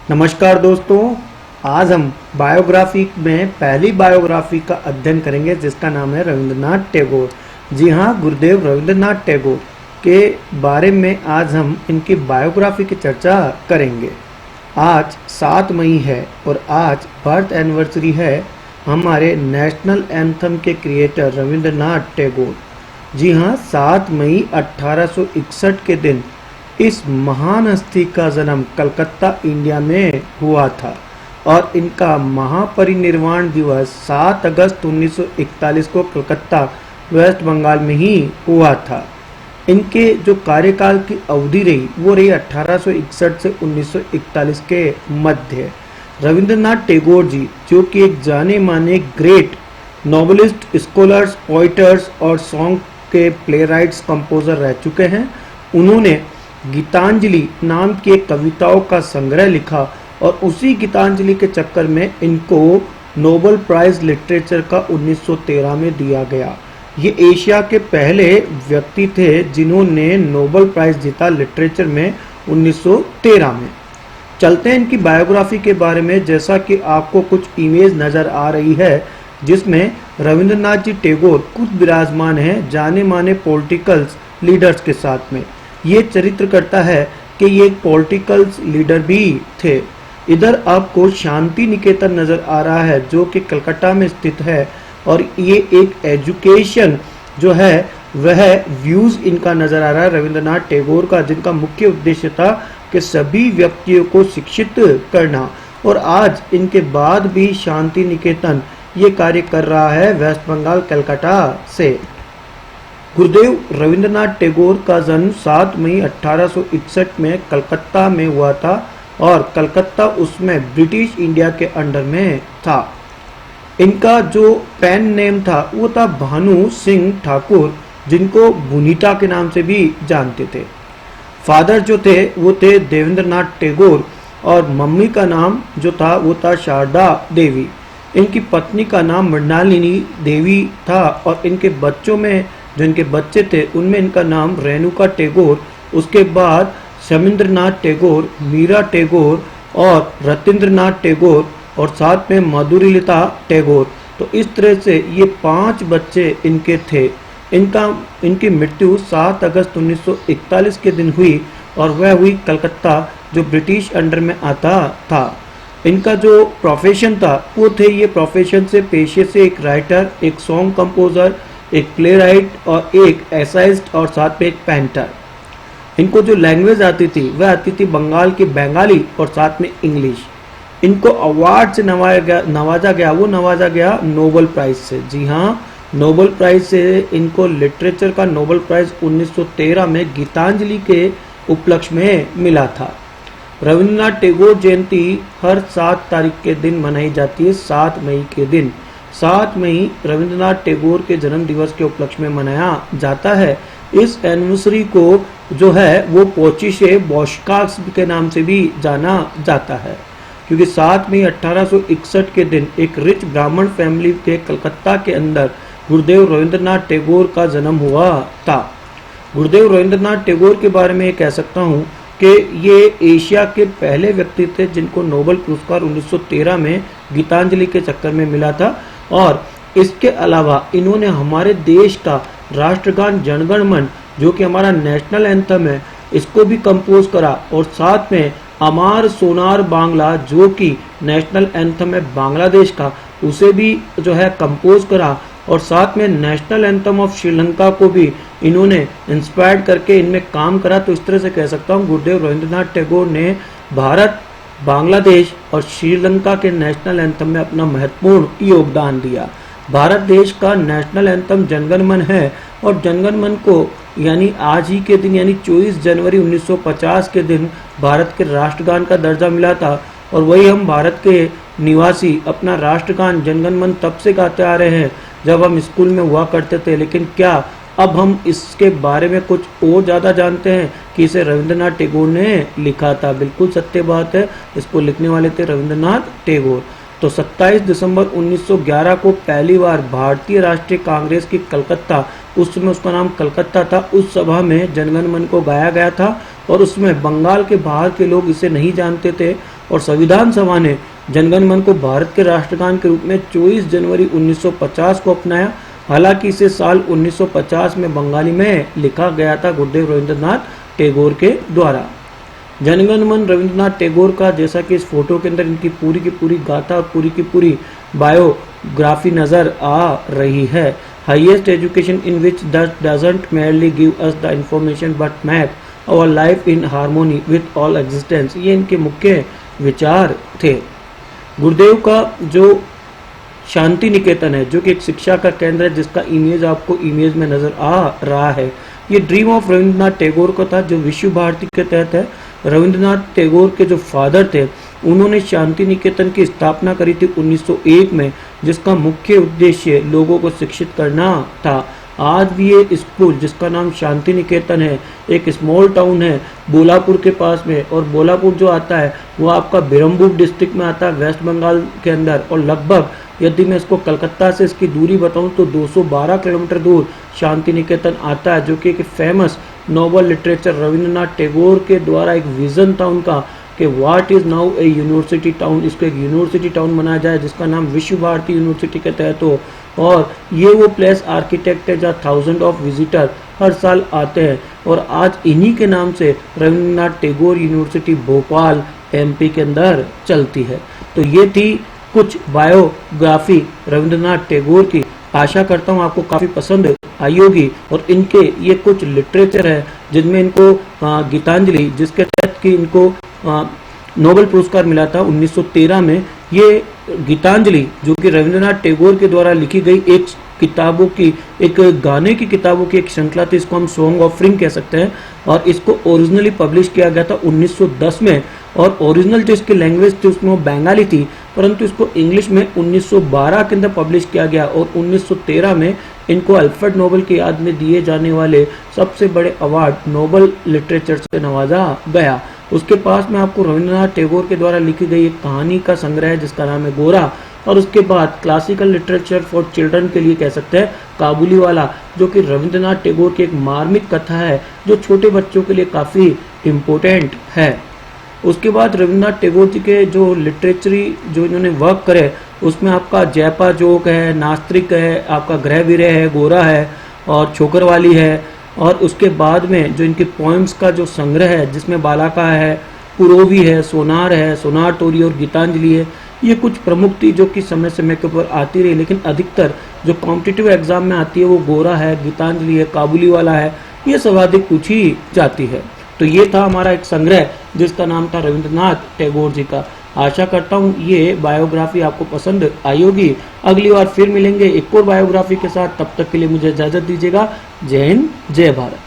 नमस्कार दोस्तों, आज हम बायोग्राफी में पहली बायोग्राफी का अध्ययन करेंगे जिसका नाम है रविंद्रनाथ टैगोर। जी हाँ, गुरुदेव रविंद्रनाथ टैगोर के बारे में आज हम इनकी बायोग्राफी की चर्चा करेंगे। आज 7 मई है और आज बर्थ एनिवर्सरी है हमारे नेशनल एंथम के क्रिएटर रविंद्रनाथ टैगोर। जी हाँ, 7 मई 1861 के दिन इस महान हस्ती का जन्म कलकत्ता इंडिया में हुआ था और इनका महापरिनिर्वाण दिवस 7 अगस्त 1941 को कलकत्ता वेस्ट बंगाल में ही हुआ था। इनके जो कार्यकाल की अवधि रही वो रही 1861 से 1941 के मध्य। रविंद्रनाथ टैगोर जी जो कि एक जाने माने ग्रेट नॉवेलिस्ट, स्कॉलर्स, पोइटर्स और सॉन्ग के प्लेराइट्स, कंपोजर रह चुके हैं। उन्होंने गीतांजलि नाम की एक कविताओं का संग्रह लिखा और उसी गीतांजलि के चक्कर में इनको नोबेल प्राइज लिटरेचर का 1913 में दिया गया। ये एशिया के पहले व्यक्ति थे जिन्होंने नोबेल प्राइज जीता लिटरेचर में 1913 में। चलते हैं इनकी बायोग्राफी के बारे में। जैसा कि आपको कुछ इमेज नज़र आ रही है जिसमें रविंद्रनाथ जी टैगोर खुद विराजमान हैं जाने माने पॉलिटिकल लीडर्स के साथ में। ये चरित्र करता है कि ये एक पॉलिटिकल लीडर भी थे। इधर आपको शांति निकेतन नज़र आ रहा है जो कि कलकत्ता में स्थित है और ये एक एजुकेशन जो है वह व्यूज़ इनका नज़र आ रहा है रविंद्रनाथ टैगोर का, जिनका मुख्य उद्देश्य था कि सभी व्यक्तियों को शिक्षित करना। और आज इनके बाद भी शांति निकेतन ये कार्य कर रहा है वेस्ट बंगाल कलकत्ता से। गुरुदेव रविंद्रनाथ टैगोर का जन्म 7 मई 1861 में कलकत्ता में हुआ था और कलकत्ता उसमें ब्रिटिश इंडिया के अंडर में था। इनका जो पेन नेम था वो था भानु सिंह ठाकुर, जिनको बुनीता के नाम से भी जानते थे। फादर जो थे वो थे देवेंद्रनाथ टैगोर और मम्मी का नाम जो था वो था शारदा देवी। इनकी पत्नी का नाम मृणालिनी देवी था और इनके बच्चों में जो इनके बच्चे थे उनमें इनका नाम रेणुका टैगोर, उसके बाद शमिंद्रनाथ टैगोर, मीरा टैगोर और रतिंद्रनाथ टैगोर और साथ में माधुरीलता टैगोर। तो इस तरह से ये 5 बच्चे इनके थे। इनकी मृत्यु 7 अगस्त 1941 के दिन हुई और वह हुई कलकत्ता जो ब्रिटिश अंडर में आता था। इनका जो प्रोफेशन था वो थे ये प्रोफेशन से पेशे से एक राइटर, एक सॉन्ग कंपोजर, एक प्ले राइट और एक एसाइस्ट और साथ में एक पेंटर। इनको जो लैंग्वेज आती थी वह आती थी बंगाल की बंगाली और साथ में इंग्लिश। इनको अवार्ड से नवाजा गया नोबेल प्राइज से। जी हाँ, नोबेल प्राइज से इनको लिटरेचर का नोबेल प्राइज 1913 में गीतांजलि के उपलक्ष्य में मिला था। रविंद्रनाथ टैगोर जयंती हर 7 तारीख के दिन मनाई जाती है। 7 मई के दिन 7 मई रविंद्रनाथ टैगोर के जन्म दिवस के उपलक्ष्य में मनाया जाता है। इस एनिवर्सरी को जो है वो पोचिशे बॉशकाक्स के नाम से भी जाना जाता है क्योंकि 7 मई 1861 के दिन एक रिच ब्राह्मण फैमिली के कलकत्ता के अंदर गुरुदेव रविंद्रनाथ टैगोर का जन्म हुआ था। गुरुदेव रविंद्रनाथ टैगोर के बारे में ये कह सकता हूँ कि ये एशिया के पहले व्यक्ति थे जिनको नोबेल पुरस्कार 1913 में गीतांजलि के चक्कर में मिला था। और इसके अलावा इन्होंने हमारे देश का राष्ट्रगान जनगण मन जो कि हमारा नेशनल एंथम है इसको भी कंपोज करा और साथ में अमार सोनार बांग्ला जो कि नेशनल एंथम है बांग्लादेश का उसे भी जो है कंपोज करा और साथ में नेशनल एंथम ऑफ श्रीलंका को भी इन्होंने इंस्पायर्ड करके इनमें काम करा। तो इस तरह से कह सकता हूँ गुरुदेव रविंद्रनाथ टैगोर ने भारत, बांग्लादेश और श्रीलंका के नेशनल एंथम में अपना महत्वपूर्ण योगदान दिया। भारत देश का नेशनल एंथम जनगण मन है और जनगण मन को यानी आज ही के दिन यानी 24 जनवरी 1950 के दिन भारत के राष्ट्रगान का दर्जा मिला था। और वही हम भारत के निवासी अपना राष्ट्रगान जनगण मन तब से गाते आ रहे हैं जब हम स्कूल में हुआ करते थे। लेकिन क्या अब हम इसके बारे में कुछ और ज़्यादा जानते हैं कि इसे रविंद्रनाथ टैगोर ने लिखा था? बिल्कुल सत्य बात है, इसको लिखने वाले थे रविंद्रनाथ टैगोर। तो 27 दिसंबर 1911 को पहली बार भारतीय राष्ट्रीय कांग्रेस की कलकत्ता, उस समय उसका नाम कलकत्ता था, उस सभा में जनगण मन को गाया गया था और उसमें बंगाल के बाहर के लोग इसे नहीं जानते थे और संविधान सभा ने जनगण मन को भारत के राष्ट्रगान के रूप में 24 जनवरी 1950 को अपनाया। हालांकि इसे साल 1950 में बंगाली में लिखा गया था गुरुदेव रविंद्रनाथ टैगोर के द्वारा। जनगण मन रविंद्रनाथ टैगोर का, जैसा कि इस फोटो के अंदर इनकी पूरी की पूरी गाथा और पूरी की पूरी बायोग्राफी नजर आ रही है। Highest education in which doesn't merely give us the information but make our life in harmony with all existence, ये इनके मुख्य विचार थे। गुरुदेव का जो शांति निकेतन है, जो कि एक शिक्षा का केंद्र है, जिसका इमेज आपको इमेज में नजर आ रहा है, ये ड्रीम ऑफ रविंद्रनाथ टैगोर का था, जो विश्व भारती के तहत है। रविंद्रनाथ टैगोर के जो फादर थे, उन्होंने शांति निकेतन की स्थापना करी थी 1901 में, जिसका मुख्य उद्देश्य लोगों को शिक्षित करना था। आज भी ये स्कूल, जिसका नाम शांति निकेतन है, एक स्मॉल टाउन है बोलापुर के पास में, और बोलापुर जो आता है वो आपका बिरमपुर डिस्ट्रिक्ट में आता है, वेस्ट बंगाल के अंदर। और लगभग यदि मैं इसको कलकत्ता से इसकी दूरी बताऊं तो 212 किलोमीटर दूर शांति निकेतन आता है, जो कि एक famous Nobel literature Rabindranath Tagore के द्वारा एक विजन था उनका कि what is now a university town, इसको एक यूनिवर्सिटी टाउन बनाया जाए जिसका नाम विश्व भारती यूनिवर्सिटी के तहत हो। और ये वो प्लेस आर्किटेक्ट है जहाँ थाउजेंड ऑफ विजिटर हर साल आते हैं, और आज इन्हीं के नाम से रविंद्रनाथ टैगोर यूनिवर्सिटी भोपाल एमपी के अंदर चलती है। तो ये थी कुछ बायोग्राफी रविंद्रनाथ टैगोर की। आशा करता हूँ आपको काफी पसंद आई होगी। और इनके ये कुछ लिटरेचर है जिनमें इनको गीतांजलि, जिसके तहत कि इनको नोबेल पुरस्कार मिला था 1913 में, ये गीतांजलि जो कि रविंद्रनाथ टैगोर के द्वारा लिखी गई एक किताबों की, एक गाने की किताबों की एक श्रृंखला थी। इसको हम सॉन्ग ऑफरिंग कह सकते हैं। और इसको ओरिजिनली पब्लिश किया गया था 1910 में, और ओरिजिनल जो इसकी लैंग्वेज थी उसमें वो बंगाली थी, परंतु इसको इंग्लिश में 1912 के अंदर पब्लिश किया गया। और 1913 में इनको अल्फ्रेड नोबेल की याद में दिए जाने वाले सबसे बड़े अवार्ड नोबेल लिटरेचर से नवाजा गया। उसके पास में आपको रविंद्रनाथ टैगोर के द्वारा लिखी गई एक कहानी का संग्रह है जिसका नाम है गोरा। और उसके बाद क्लासिकल लिटरेचर फॉर चिल्ड्रन के लिए कह सकते हैं काबुली वाला, जो कि रविंद्रनाथ टैगोर की एक मार्मिक कथा है जो छोटे बच्चों के लिए काफ़ी इम्पोर्टेंट है। उसके बाद रविंद्रनाथ टैगोर जी के जो लिटरेचरी जो इन्होंने वर्क करे, उसमें आपका जयपा जोक है, नास्तिक है, आपका गृह विरह है, गोरा है और छोकरवाली है। और उसके बाद में जो इनके पोएम्स का जो संग्रह है, जिसमें बालाका है, पुरोवी है, सोनार टोरी और गीतांजलि है, ये कुछ प्रमुख थी जो कि समय समय के ऊपर आती रही। लेकिन अधिकतर जो कॉम्पिटिटिव एग्जाम में आती है वो गोरा है, गीतांजलि है, काबुली वाला है, ये सर्वाधिक पूछी जाती है। तो ये था हमारा एक संग्रह जिसका नाम था रविंद्रनाथ टैगोर जी का। आशा करता हूँ ये बायोग्राफी आपको पसंद आई होगी। अगली बार फिर मिलेंगे एक और बायोग्राफी के साथ। तब तक के लिए मुझे इजाजत दीजिएगा। जय हिंद, जय भारत।